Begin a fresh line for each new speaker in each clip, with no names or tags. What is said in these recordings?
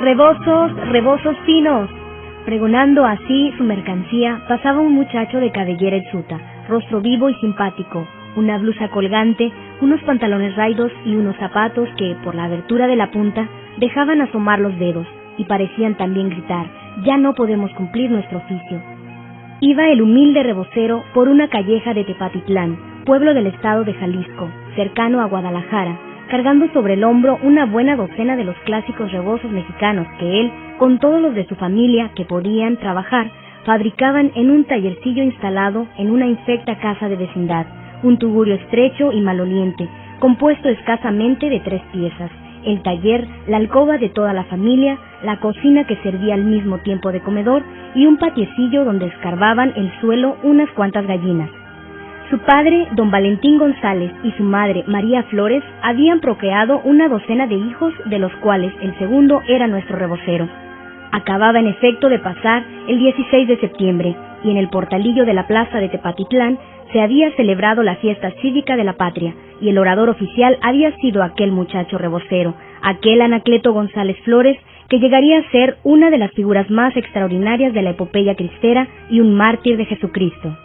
rebozos, rebozos finos. Pregonando así su mercancía, pasaba un muchacho de cabellera hirsuta, rostro vivo y simpático, una blusa colgante, unos pantalones raidos y unos zapatos que, por la abertura de la punta, dejaban asomar los dedos y parecían también gritar: «Ya no podemos cumplir nuestro oficio». Iba el humilde rebocero por una calleja de Tepatitlán, pueblo del estado de Jalisco, cercano a Guadalajara, cargando sobre el hombro una buena docena de los clásicos rebozos mexicanos que él, con todos los de su familia que podían trabajar, fabricaban en un tallercillo instalado en una infecta casa de vecindad, un tugurio estrecho y maloliente, compuesto escasamente de 3 piezas: el taller, la alcoba de toda la familia, la cocina que servía al mismo tiempo de comedor y un patiecillo donde escarbaban el suelo unas cuantas gallinas. Su padre, don Valentín González, y su madre, María Flores, habían procreado una docena de hijos, de los cuales el segundo era nuestro rebocero. Acababa en efecto de pasar el 16 de septiembre, y en el portalillo de la plaza de Tepatitlán se había celebrado la fiesta cívica de la patria, y el orador oficial había sido aquel muchacho rebocero, aquel Anacleto González Flores, que llegaría a ser una de las figuras más extraordinarias de la epopeya cristera y un mártir de Jesucristo.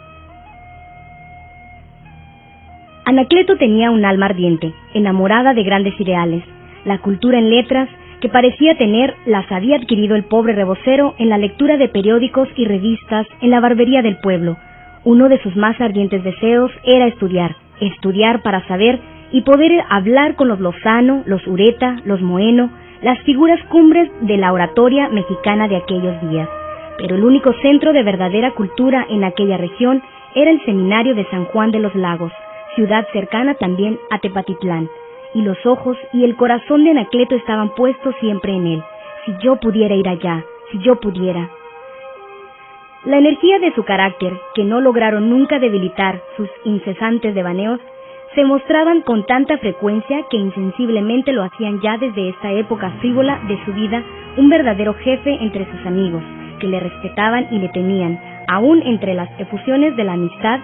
Anacleto tenía un alma ardiente, enamorada de grandes ideales. La cultura en letras que parecía tener las había adquirido el pobre rebocero en la lectura de periódicos y revistas en la barbería del pueblo. Uno de sus más ardientes deseos era estudiar para saber y poder hablar con los Lozano, los Ureta, los Moeno, las figuras cumbres de la oratoria mexicana de aquellos días. Pero el único centro de verdadera cultura en aquella región era el seminario de San Juan de los Lagos, ciudad cercana también a Tepatitlán, y los ojos y el corazón de Anacleto estaban puestos siempre en él. Si yo pudiera ir allá, si yo pudiera. La energía de su carácter, que no lograron nunca debilitar sus incesantes devaneos, se mostraban con tanta frecuencia que insensiblemente lo hacían ya desde esta época frívola de su vida un verdadero jefe entre sus amigos, que le respetaban y le temían, aún entre las efusiones de la amistad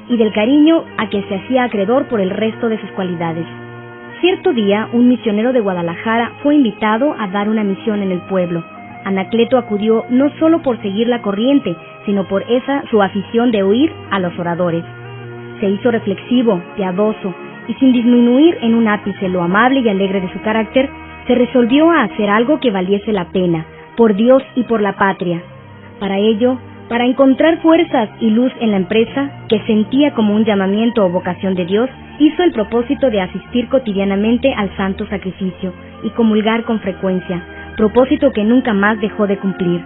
y del cariño a que se hacía acreedor por el resto de sus cualidades. Cierto día, un misionero de Guadalajara fue invitado a dar una misión en el pueblo. Anacleto acudió no solo por seguir la corriente, sino por esa su afición de oír a los oradores. Se hizo reflexivo, piadoso, y sin disminuir en un ápice lo amable y alegre de su carácter, se resolvió a hacer algo que valiese la pena, por Dios y por la patria. Para ello, para encontrar fuerzas y luz en la empresa, que sentía como un llamamiento o vocación de Dios, hizo el propósito de asistir cotidianamente al santo sacrificio y comulgar con frecuencia, propósito que nunca más dejó de cumplir.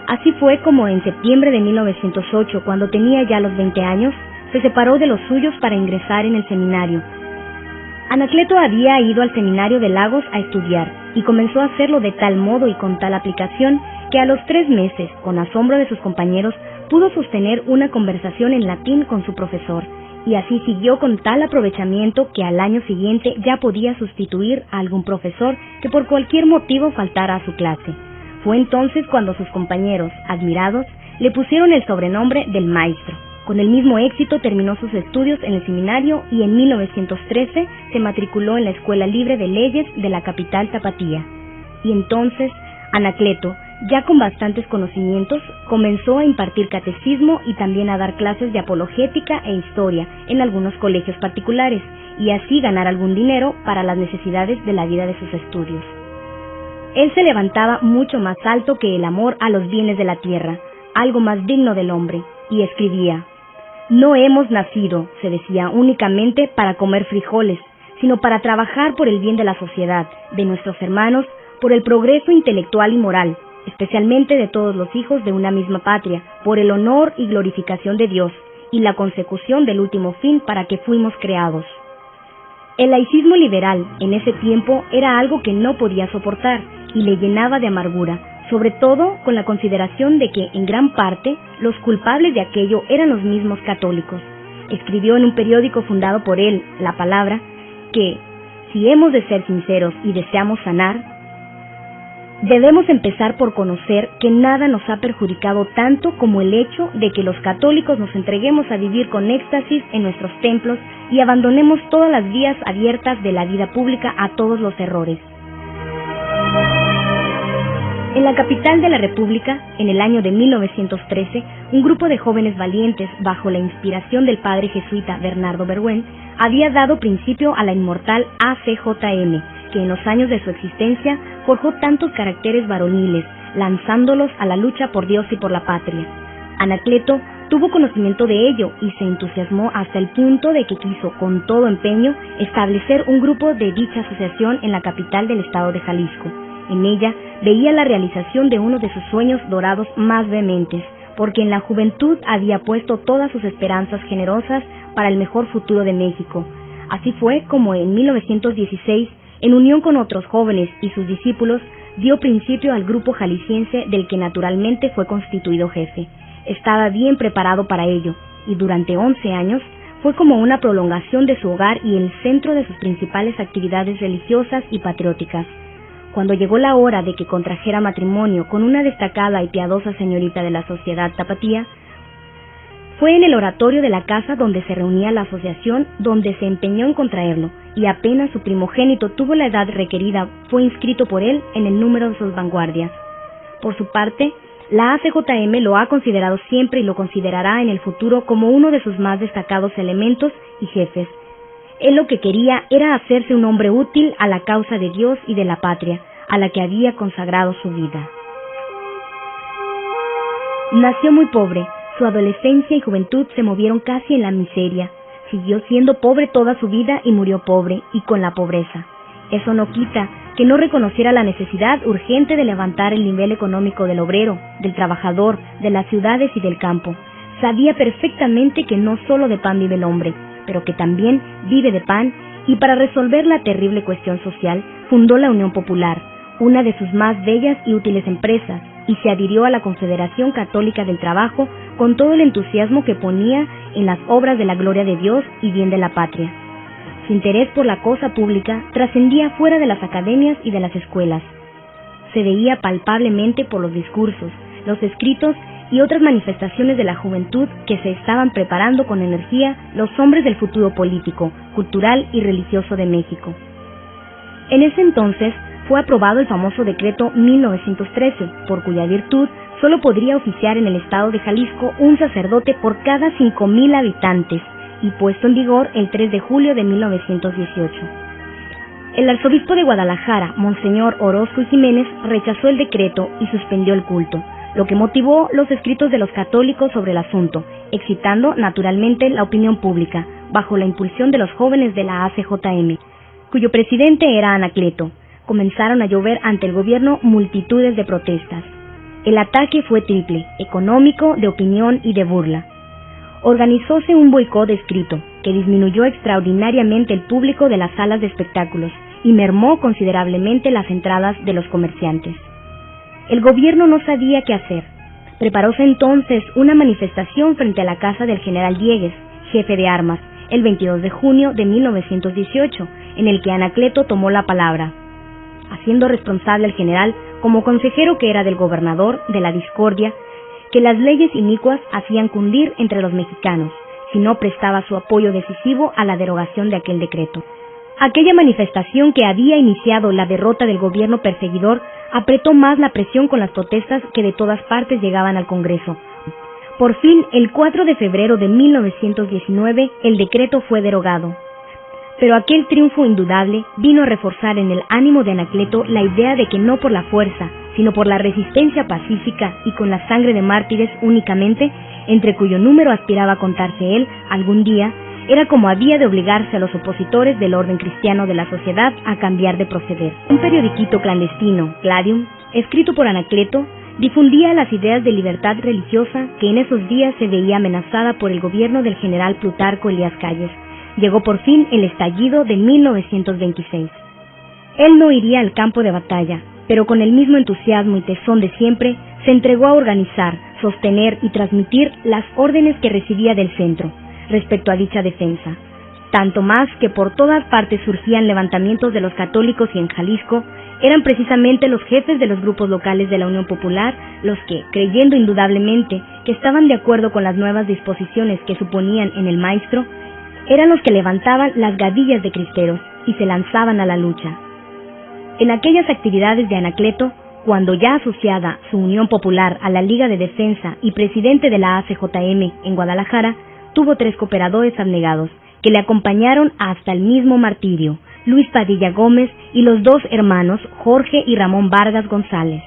Así fue como en septiembre de 1908, cuando tenía ya los 20 años, se separó de los suyos para ingresar en el seminario. Anacleto había ido al seminario de Lagos a estudiar y comenzó a hacerlo de tal modo y con tal aplicación que a los 3 meses, con asombro de sus compañeros, pudo sostener una conversación en latín con su profesor, y así siguió con tal aprovechamiento que al año siguiente ya podía sustituir a algún profesor que por cualquier motivo faltara a su clase. Fue entonces cuando sus compañeros, admirados, le pusieron el sobrenombre del maestro. Con el mismo éxito terminó sus estudios en el seminario y en 1913 se matriculó en la Escuela Libre de Leyes de la capital tapatía. Y entonces Anacleto, ya con bastantes conocimientos, comenzó a impartir catecismo y también a dar clases de apologética e historia en algunos colegios particulares, y así ganar algún dinero para las necesidades de la vida de sus estudios. Él se levantaba mucho más alto que el amor a los bienes de la tierra, algo más digno del hombre, y escribía: «No hemos nacido», se decía, «únicamente para comer frijoles, sino para trabajar por el bien de la sociedad, de nuestros hermanos, por el progreso intelectual y moral, especialmente de todos los hijos de una misma patria, por el honor y glorificación de Dios, y la consecución del último fin para que fuimos creados». El laicismo liberal en ese tiempo era algo que no podía soportar y le llenaba de amargura, sobre todo con la consideración de que en gran parte los culpables de aquello eran los mismos católicos. Escribió en un periódico fundado por él, La Palabra, que si hemos de ser sinceros y deseamos sanar, debemos empezar por conocer que nada nos ha perjudicado tanto como el hecho de que los católicos nos entreguemos a vivir con éxtasis en nuestros templos y abandonemos todas las vías abiertas de la vida pública a todos los errores. En la capital de la República, en el año de 1913, un grupo de jóvenes valientes, bajo la inspiración del padre jesuita Bernardo Bergüen, había dado principio a la inmortal ACJM, que en los años de su existencia forjó tantos caracteres varoniles, lanzándolos a la lucha por Dios y por la patria. Anacleto tuvo conocimiento de ello y se entusiasmó hasta el punto de que quiso, con todo empeño, establecer un grupo de dicha asociación en la capital del estado de Jalisco. En ella veía la realización de uno de sus sueños dorados más vehementes, porque en la juventud había puesto todas sus esperanzas generosas para el mejor futuro de México. Así fue como en 1916, en unión con otros jóvenes y sus discípulos, dio principio al grupo jalisciense del que naturalmente fue constituido jefe. Estaba bien preparado para ello, y durante 11 años fue como una prolongación de su hogar y el centro de sus principales actividades religiosas y patrióticas. Cuando llegó la hora de que contrajera matrimonio con una destacada y piadosa señorita de la sociedad tapatía, fue en el oratorio de la casa donde se reunía la asociación donde se empeñó en contraerlo, y apenas su primogénito tuvo la edad requerida, fue inscrito por él en el número de sus vanguardias. Por su parte, la ACJM lo ha considerado siempre y lo considerará en el futuro como uno de sus más destacados elementos y jefes. Él lo que quería era hacerse un hombre útil a la causa de Dios y de la patria, a la que había consagrado su vida. Nació muy pobre, su adolescencia y juventud se movieron casi en la miseria. Siguió siendo pobre toda su vida y murió pobre y con la pobreza. Eso no quita que no reconociera la necesidad urgente de levantar el nivel económico del obrero, del trabajador, de las ciudades y del campo. Sabía perfectamente que no solo de pan vive el hombre, pero que también vive de pan, y para resolver la terrible cuestión social, fundó la Unión Popular, una de sus más bellas y útiles empresas, y se adhirió a la Confederación Católica del Trabajo con todo el entusiasmo que ponía en las obras de la gloria de Dios y bien de la patria. Su interés por la cosa pública trascendía fuera de las academias y de las escuelas. Se veía palpablemente por los discursos, los escritos y otras manifestaciones de la juventud que se estaban preparando con energía los hombres del futuro político, cultural y religioso de México. En ese entonces fue aprobado el famoso decreto 1913, por cuya virtud solo podría oficiar en el estado de Jalisco un sacerdote por cada 5,000 habitantes, y puesto en vigor el 3 de julio de 1918. El arzobispo de Guadalajara, Monseñor Orozco y Jiménez, rechazó el decreto y suspendió el culto, lo que motivó los escritos de los católicos sobre el asunto, excitando naturalmente la opinión pública, bajo la impulsión de los jóvenes de la ACJM, cuyo presidente era Anacleto. Comenzaron a llover ante el gobierno multitudes de protestas. El ataque fue triple, económico, de opinión y de burla. Organizóse un boicot escrito, que disminuyó extraordinariamente el público de las salas de espectáculos y mermó considerablemente las entradas de los comerciantes. El gobierno no sabía qué hacer. Preparóse entonces una manifestación frente a la casa del general Diegues, jefe de armas, el 22 de junio de 1918, en el que Anacleto tomó la palabra, haciendo responsable al general como consejero que era del gobernador de la discordia que las leyes inicuas hacían cundir entre los mexicanos, si no prestaba su apoyo decisivo a la derogación de aquel decreto. Aquella manifestación que había iniciado la derrota del gobierno perseguidor apretó más la presión con las protestas que de todas partes llegaban al Congreso. Por fin, el 4 de febrero de 1919, el decreto fue derogado. Pero aquel triunfo indudable vino a reforzar en el ánimo de Anacleto la idea de que no por la fuerza, sino por la resistencia pacífica y con la sangre de mártires únicamente, entre cuyo número aspiraba a contarse él algún día, era como había de obligarse a los opositores del orden cristiano de la sociedad a cambiar de proceder. Un periodiquito clandestino, Gladium, escrito por Anacleto, difundía las ideas de libertad religiosa que en esos días se veía amenazada por el gobierno del general Plutarco Elías Calles. Llegó por fin el estallido de 1926. Él no iría al campo de batalla, pero con el mismo entusiasmo y tesón de siempre, se entregó a organizar, sostener y transmitir las órdenes que recibía del centro, respecto a dicha defensa. Tanto más que por todas partes surgían levantamientos de los católicos y en Jalisco, eran precisamente los jefes de los grupos locales de la Unión Popular los que, creyendo indudablemente que estaban de acuerdo con las nuevas disposiciones que suponían en el maestro, eran los que levantaban las gavillas de cristeros y se lanzaban a la lucha. En aquellas actividades de Anacleto, Cuando ya asociada su Unión Popular a la Liga de Defensa y presidente de la ACJM en Guadalajara, tuvo 3 cooperadores abnegados que le acompañaron hasta el mismo martirio: Luis Padilla Gómez y los 2 hermanos Jorge y Ramón Vargas González.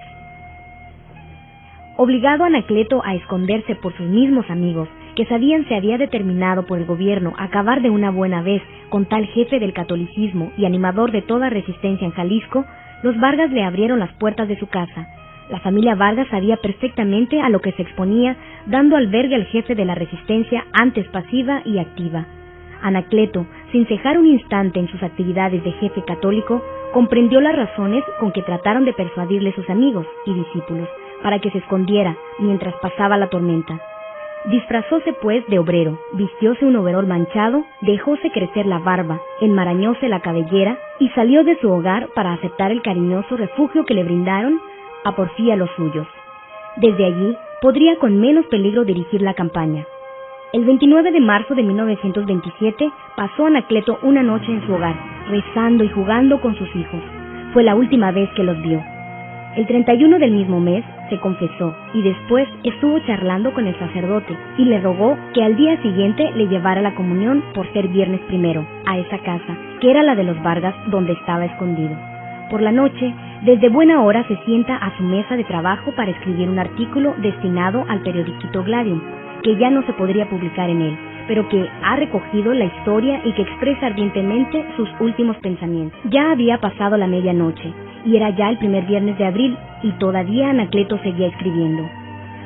Obligado Anacleto a esconderse por sus mismos amigos, que sabían se había determinado por el gobierno acabar de una buena vez con tal jefe del catolicismo y animador de toda resistencia en Jalisco, los Vargas le abrieron las puertas de su casa. La familia Vargas sabía perfectamente a lo que se exponía, dando albergue al jefe de la resistencia, antes pasiva y activa. Anacleto, sin cejar un instante en sus actividades de jefe católico, comprendió las razones con que trataron de persuadirle sus amigos y discípulos para que se escondiera mientras pasaba la tormenta. Disfrazóse pues de obrero, vistióse un overol manchado, dejóse crecer la barba, enmarañóse la cabellera y salió de su hogar para aceptar el cariñoso refugio que le brindaron a porfía los suyos. Desde allí podría con menos peligro dirigir la campaña. El 29 de marzo de 1927 pasó Anacleto una noche en su hogar, rezando y jugando con sus hijos. Fue la última vez que los vio. El 31 del mismo mes se confesó y después estuvo charlando con el sacerdote y le rogó que al día siguiente le llevara la comunión por ser viernes primero a esa casa, que era la de los Vargas, donde estaba escondido. Por la noche, desde buena hora se sienta a su mesa de trabajo para escribir un artículo destinado al periodiquito Gladium, que ya no se podría publicar en él, pero que ha recogido la historia y que expresa ardientemente sus últimos pensamientos. Ya había pasado la medianoche, y era ya el primer viernes de abril, y todavía Anacleto seguía escribiendo.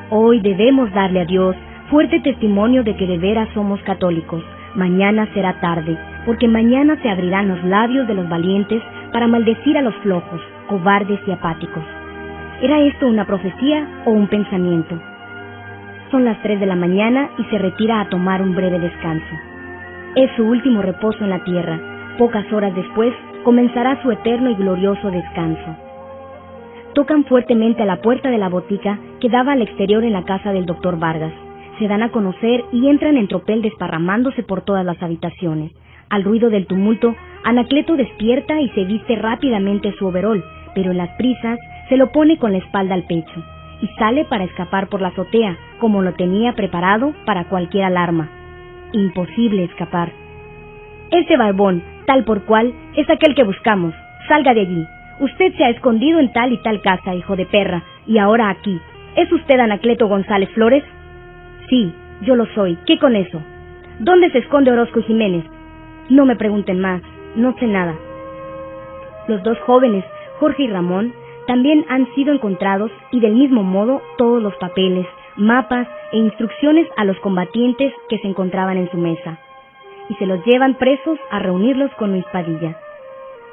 Hoy debemos darle a Dios fuerte testimonio de que de veras somos católicos. Mañana será tarde, porque mañana se abrirán los labios de los valientes para maldecir a los flojos, cobardes y apáticos. ¿Era esto una profecía o un pensamiento? Son las 3 de la mañana y se retira a tomar un breve descanso. Es su último reposo en la tierra. Pocas horas después comenzará su eterno y glorioso descanso. Tocan fuertemente a la puerta de la botica que daba al exterior en la casa del doctor Vargas. Se dan a conocer y entran en tropel desparramándose por todas las habitaciones. Al ruido del tumulto, Anacleto despierta y se viste rápidamente su overol, pero en las prisas se lo pone con la espalda al pecho y sale para escapar por la azotea, como lo tenía preparado para cualquier alarma. Imposible escapar. Ese barbón, tal por cual, es aquel que buscamos. Salga de allí. Usted se ha escondido en tal y tal casa, hijo de perra, y ahora aquí. ¿Es usted Anacleto González Flores? Sí, yo lo soy. ¿Qué con eso? ¿Dónde se esconde Orozco y Jiménez? No me pregunten más, no sé nada. Los 2 jóvenes, Jorge y Ramón, también han sido encontrados y del mismo modo todos los papeles, mapas e instrucciones a los combatientes que se encontraban en su mesa, y se los llevan presos a reunirlos con Luis Padilla.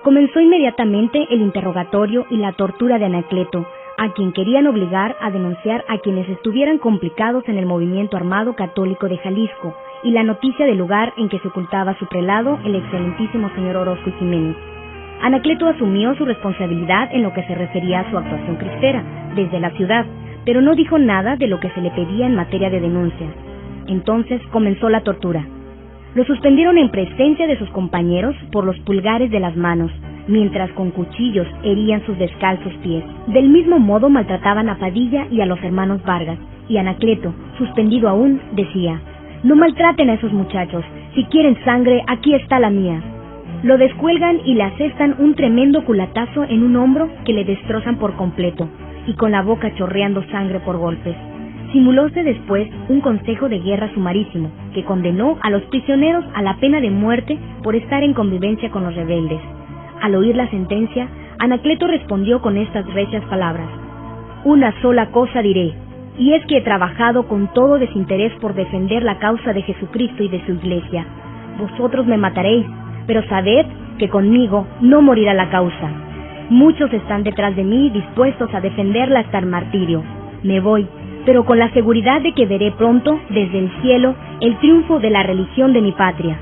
Comenzó inmediatamente el interrogatorio y la tortura de Anacleto, a quien querían obligar a denunciar a quienes estuvieran complicados en el movimiento armado católico de Jalisco y la noticia del lugar en que se ocultaba su prelado, el excelentísimo señor Orozco y Jiménez. Anacleto asumió su responsabilidad en lo que se refería a su actuación cristera desde la ciudad, pero no dijo nada de lo que se le pedía en materia de denuncias. Entonces comenzó la tortura. Lo suspendieron en presencia de sus compañeros por los pulgares de las manos, mientras con cuchillos herían sus descalzos pies. Del mismo modo maltrataban a Padilla y a los hermanos Vargas, y Anacleto, suspendido aún, decía: «No maltraten a esos muchachos, si quieren sangre, aquí está la mía». Lo descuelgan y le asestan un tremendo culatazo en un hombro que le destrozan por completo, y con la boca chorreando sangre por golpes. Simulóse después un consejo de guerra sumarísimo, que condenó a los prisioneros a la pena de muerte por estar en convivencia con los rebeldes. Al oír la sentencia, Anacleto respondió con estas recias palabras: «Una sola cosa diré, y es que he trabajado con todo desinterés por defender la causa de Jesucristo y de su iglesia. Vosotros me mataréis, pero sabed que conmigo no morirá la causa. Muchos están detrás de mí dispuestos a defenderla hasta el martirio. Me voy, pero con la seguridad de que veré pronto, desde el cielo, el triunfo de la religión de mi patria».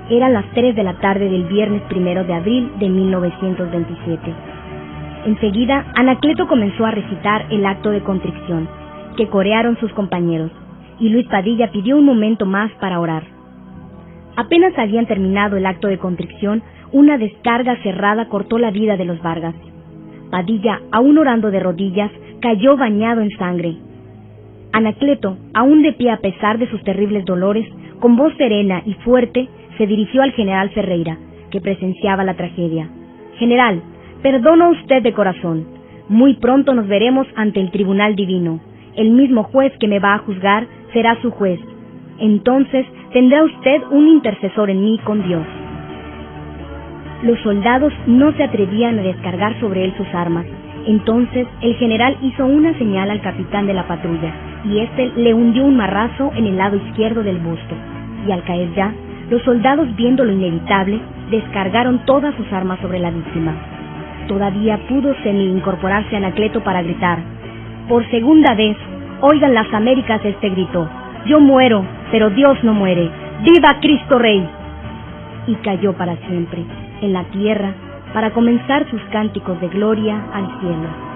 Eran las 3 de la tarde del viernes 1 de abril de 1927. Enseguida, Anacleto comenzó a recitar el acto de contrición, que corearon sus compañeros, y Luis Padilla pidió un momento más para orar. Apenas habían terminado el acto de contrición, una descarga cerrada cortó la vida de los Vargas. Padilla, aún orando de rodillas, cayó bañado en sangre. Anacleto, aún de pie a pesar de sus terribles dolores, con voz serena y fuerte, se dirigió al general Ferreira, que presenciaba la tragedia. General, perdono a usted de corazón. Muy pronto nos veremos ante el tribunal divino. El mismo juez que me va a juzgar será su juez. Entonces tendrá usted un intercesor en mí con Dios. Los soldados no se atrevían a descargar sobre él sus armas. Entonces el general hizo una señal al capitán de la patrulla, y éste le hundió un marrazo en el lado izquierdo del busto. Y al caer ya, los soldados, viendo lo inevitable, descargaron todas sus armas sobre la víctima. Todavía pudo semi-incorporarse Anacleto para gritar: «Por segunda vez, oigan las Américas este grito: yo muero, pero Dios no muere. ¡Viva Cristo Rey!». Y cayó para siempre en la tierra para comenzar sus cánticos de gloria al cielo.